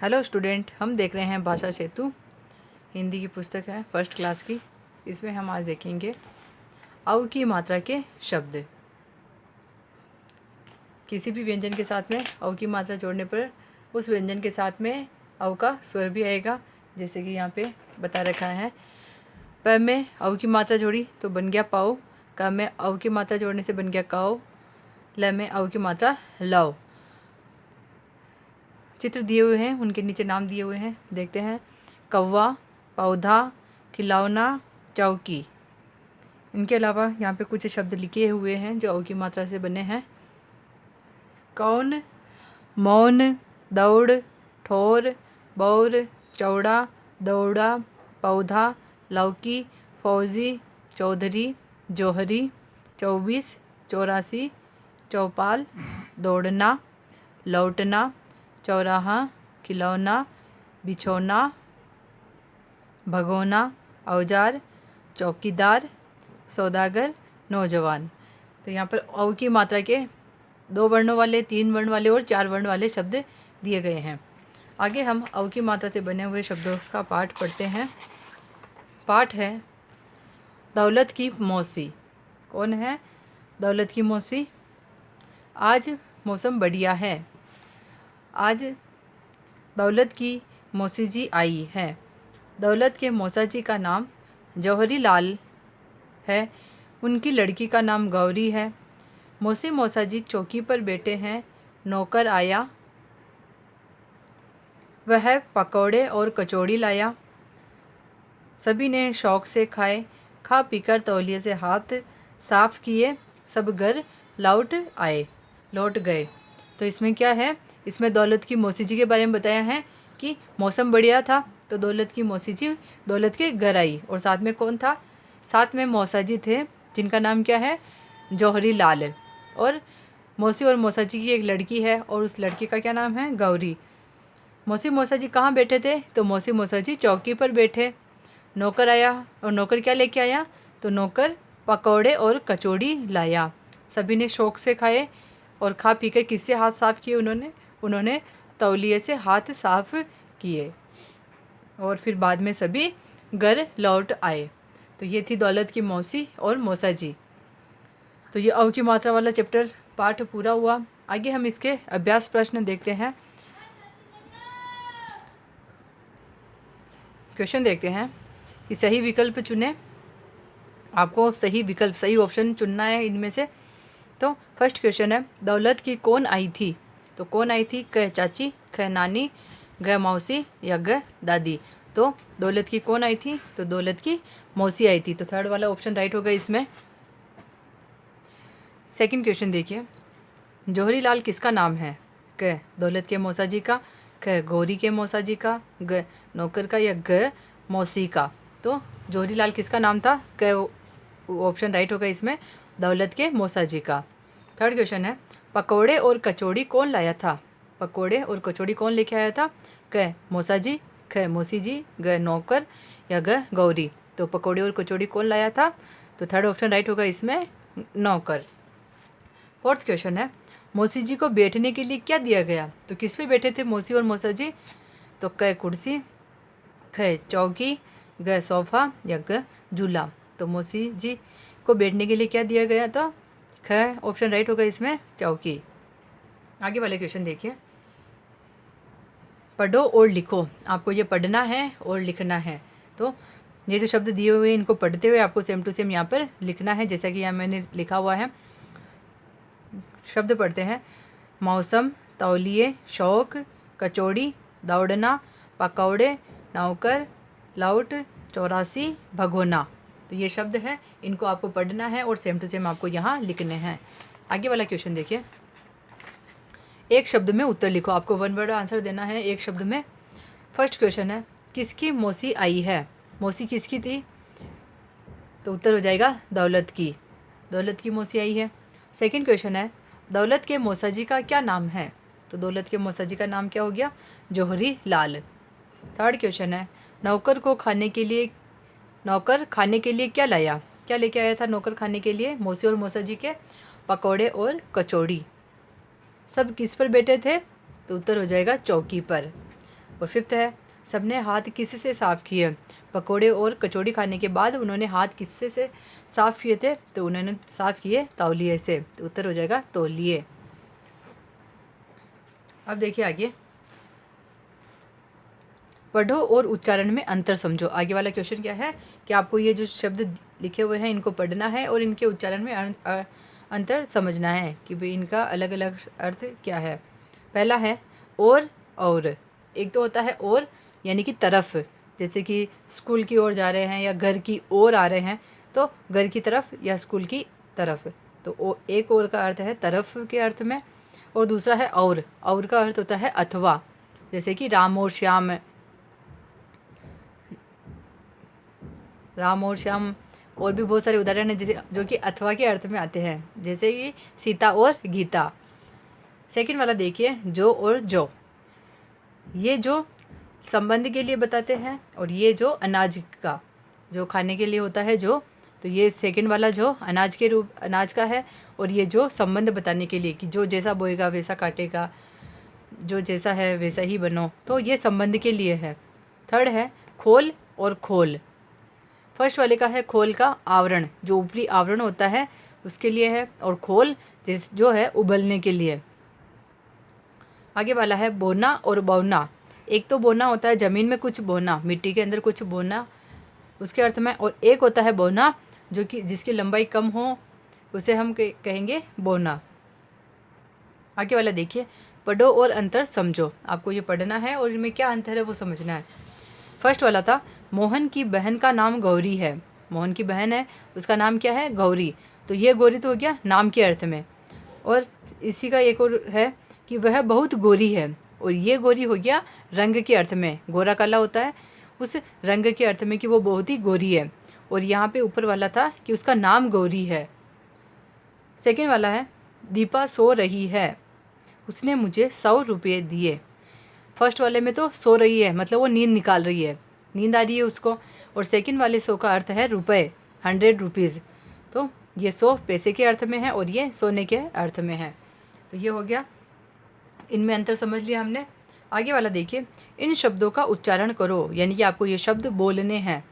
Hello student, हम देख रहे हैं भाषा सेतु। हिंदी की पुस्तक है फर्स्ट क्लास की। इसमें हम आज देखेंगे अव की मात्रा के शब्द। किसी भी व्यंजन के साथ में अव की मात्रा जोड़ने पर उस व्यंजन के साथ में अव का स्वर भी आएगा। जैसे कि यहाँ पे बता रखा है, प में अव की मात्रा जोड़ी तो बन गया पाव, क में अव की मात्रा जोड़ने से बन गया काव, ल में अव की मात्रा लव। चित्र दिए हुए हैं, उनके नीचे नाम दिए हुए हैं, देखते हैं। कौवा, पौधा, खिलौना, चौकी। इनके अलावा यहाँ पे कुछ शब्द लिखे हुए हैं जो अव की मात्रा से बने हैं। कौन, मौन, दौड़, ठोर, बौर, चौड़ा, दौड़ा, पौधा, लौकी, फौजी, चौधरी, जौहरी, 24, 84, चौपाल, दौड़ना, लौटना, चौराहा, खिलौना, बिछौना, भगोना, औजार, चौकीदार, सौदागर, नौजवान। तो यहाँ पर अव की मात्रा के 2 वर्णों वाले, 3 वर्ण वाले और 4 वर्ण वाले शब्द दिए गए हैं। आगे हम अव की मात्रा से बने हुए शब्दों का पाठ पढ़ते हैं। पाठ है दौलत की मौसी। कौन है दौलत की मौसी? आज मौसम बढ़िया है। आज दौलत की मौसी जी आई है। दौलत के मौसा जी का नाम जौहरी लाल है। उनकी लड़की का नाम गौरी है। मौसी मौसा जी चौकी पर बैठे हैं। नौकर आया, वह पकौड़े और कचौड़ी लाया। सभी ने शौक से खाए। खा पीकर तौलिए से हाथ साफ किए। सब घर लौट गए। तो इसमें क्या है? इसमें दौलत की मौसी जी के बारे में बताया है कि मौसम बढ़िया था तो दौलत की मौसी जी दौलत के घर आई। और साथ में कौन था? साथ में मौसा जी थे, जिनका नाम क्या है? जौहरी लाल। और मौसी और मौसा जी की एक लड़की है और उस लड़की का क्या नाम है? गौरी। मौसी मौसा जी कहाँ बैठे थे? तो मौसी मौसा जी चौकी पर बैठे। नौकर आया और नौकर क्या लेके आया? तो नौकर पकौड़े और कचौड़ी लाया। सभी ने शौक से खाए और खा पीकर किससे हाथ साफ किए? उन्होंने तौलिए से हाथ साफ किए और फिर बाद में सभी घर लौट आए। तो ये थी दौलत की मौसी और मौसा जी। तो ये अव की मात्रा वाला चैप्टर पाठ पूरा हुआ। आगे हम इसके अभ्यास प्रश्न देखते हैं। क्वेश्चन देखते हैं कि सही विकल्प चुने। आपको सही विकल्प, सही ऑप्शन चुनना है इनमें से। तो फर्स्ट क्वेश्चन है, दौलत की कौन आई थी? तो कौन आई थी? क चाची, ख नानी, ग मौसी या ग दादी। तो दौलत की कौन आई थी? तो दौलत की मौसी आई थी। तो थर्ड वाला ऑप्शन राइट होगा इसमें। सेकंड क्वेश्चन देखिए, जौहरी लाल किसका नाम है? क दौलत के मौसा जी का, ख गौरी के मौसा जी का, ग नौकर का या ग मौसी का। तो जौहरी लाल किसका नाम था? क ऑप्शन राइट होगा इसमें, दौलत के मौसा जी का। थर्ड क्वेश्चन है, पकौड़े और कचौड़ी कौन लाया था? पकौड़े और कचौड़ी कौन लेके आया था? क मौसा जी, ख मौसी जी, ग नौकर या ग गौरी। तो पकौड़े और कचौड़ी कौन लाया था? तो थर्ड ऑप्शन राइट होगा इसमें, नौकर। फोर्थ क्वेश्चन है, मौसी जी को बैठने के लिए क्या दिया गया? तो किस पे बैठे थे मौसी और मौसा जी? तो क कुर्सी, ख चौकी, ग सोफा या ग झूला। तो मौसी जी को बैठने के लिए क्या दिया गया? तो ख ऑप्शन राइट होगा इसमें, चौकी। आगे वाले क्वेश्चन देखिए, पढ़ो और लिखो। आपको ये पढ़ना है और लिखना है। तो ये जो शब्द दिए हुए हैं इनको पढ़ते हुए आपको सेम टू सेम यहाँ पर लिखना है, जैसा कि यहाँ मैंने लिखा हुआ है। शब्द पढ़ते हैं, मौसम, तौलिए, शौक, कचौड़ी, दौड़ना, पकौड़े, नौकर, लौट, 84, भगोना। तो ये शब्द है, इनको आपको पढ़ना है और सेम टू सेम आपको यहाँ लिखने हैं। आगे वाला क्वेश्चन देखिए, एक शब्द में उत्तर लिखो। आपको 1 वर्ड आंसर देना है एक शब्द में। फर्स्ट क्वेश्चन है, किसकी मौसी आई है? मौसी किसकी थी? तो उत्तर हो जाएगा दौलत की। दौलत की मौसी आई है। सेकंड क्वेश्चन है, दौलत के मौसा जी का क्या नाम है? तो दौलत के मौसा जी का नाम क्या हो गया? जौहरी लाल। थर्ड क्वेश्चन है, नौकर खाने के लिए क्या लाया? क्या लेके आया था नौकर खाने के लिए? मौसी और मौसा जी के पकौड़े और कचौड़ी। सब किस पर बैठे थे? तो उत्तर हो जाएगा चौकी पर। और फिफ्थ है सबने हाथ किससे साफ़ किए। पकोड़े और कचौड़ी खाने के बाद उन्होंने हाथ किससे से साफ़ किए थे, तो उन्होंने साफ़ किए तौलिए से। तो उत्तर हो जाएगा तौलिए। अब देखिए आगे, पढ़ो और उच्चारण में अंतर समझो। आगे वाला क्वेश्चन क्या है कि आपको ये जो शब्द लिखे हुए हैं इनको पढ़ना है और इनके उच्चारण में अंतर समझना है कि भाई इनका अलग अलग अर्थ क्या है। पहला है और। एक तो होता है और यानी कि तरफ, जैसे कि स्कूल की ओर जा रहे हैं या घर की ओर आ रहे हैं तो घर की तरफ या स्कूल की तरफ। तो एक और का अर्थ है तरफ के अर्थ में, और दूसरा है और का अर्थ होता है अथवा, जैसे कि राम और श्याम और भी बहुत सारे उदाहरण हैं जैसे जो कि अथवा के अर्थ में आते हैं, जैसे कि सीता और गीता। सेकंड वाला देखिए, जो और जो। ये जो संबंध के लिए बताते हैं और ये जो अनाज का जो खाने के लिए होता है जो, तो ये सेकंड वाला जो अनाज का है, और ये जो संबंध बताने के लिए कि जो जैसा बोएगा वैसा काटेगा, जो जैसा है वैसा ही बनो, तो ये संबंध के लिए है। थर्ड है खोल और खोल। फर्स्ट वाले का है खोल का आवरण, जो ऊपरी आवरण होता है उसके लिए है, और खोल जो है उबलने के लिए। आगे वाला है बोना और बौना। एक तो बोना होता है ज़मीन में कुछ बोना, मिट्टी के अंदर कुछ बोना उसके अर्थ में, और एक होता है बोना जो कि जिसकी लंबाई कम हो उसे हम कहेंगे बोना। आगे वाला देखिए, पढ़ो और अंतर समझो। आपको ये पढ़ना है और इनमें क्या अंतर है वो समझना है। फर्स्ट वाला था मोहन की बहन का नाम गौरी है। मोहन की बहन है, उसका नाम क्या है गौरी। तो ये गौरी तो हो गया नाम के अर्थ में, और इसी का एक और है कि वह बहुत गोरी है, और ये गोरी हो गया रंग के अर्थ में। गोरा काला होता है उस रंग के अर्थ में कि वो बहुत ही गोरी है, और यहाँ पे ऊपर वाला था कि उसका नाम गौरी है। सेकेंड वाला है दीपा सो रही है, उसने मुझे 100 रुपये दिए। फर्स्ट वाले में तो सो रही है मतलब वो नींद निकाल रही है, नींद आ रही है उसको, और सेकंड वाले 100 का अर्थ है रुपए, 100 रुपीज़। तो ये 100 पैसे के अर्थ में है और ये सोने के अर्थ में है। तो ये हो गया, इनमें अंतर समझ लिया हमने। आगे वाला देखिए, इन शब्दों का उच्चारण करो, यानी कि आपको ये शब्द बोलने हैं,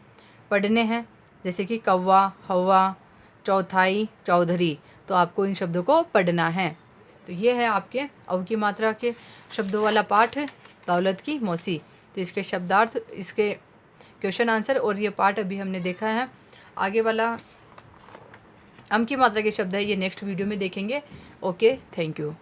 पढ़ने हैं, जैसे कि कौवा, हवा, चौथाई, चौधरी। तो आपको इन शब्दों को पढ़ना है। तो ये है आपके अव की मात्रा के शब्दों वाला पाठ, दौलत की मौसी। तो इसके शब्दार्थ, इसके क्वेश्चन आंसर और ये पाठ अभी हमने देखा है। आगे वाला अम की मात्रा के शब्द है ये नेक्स्ट वीडियो में देखेंगे। Okay, thank you.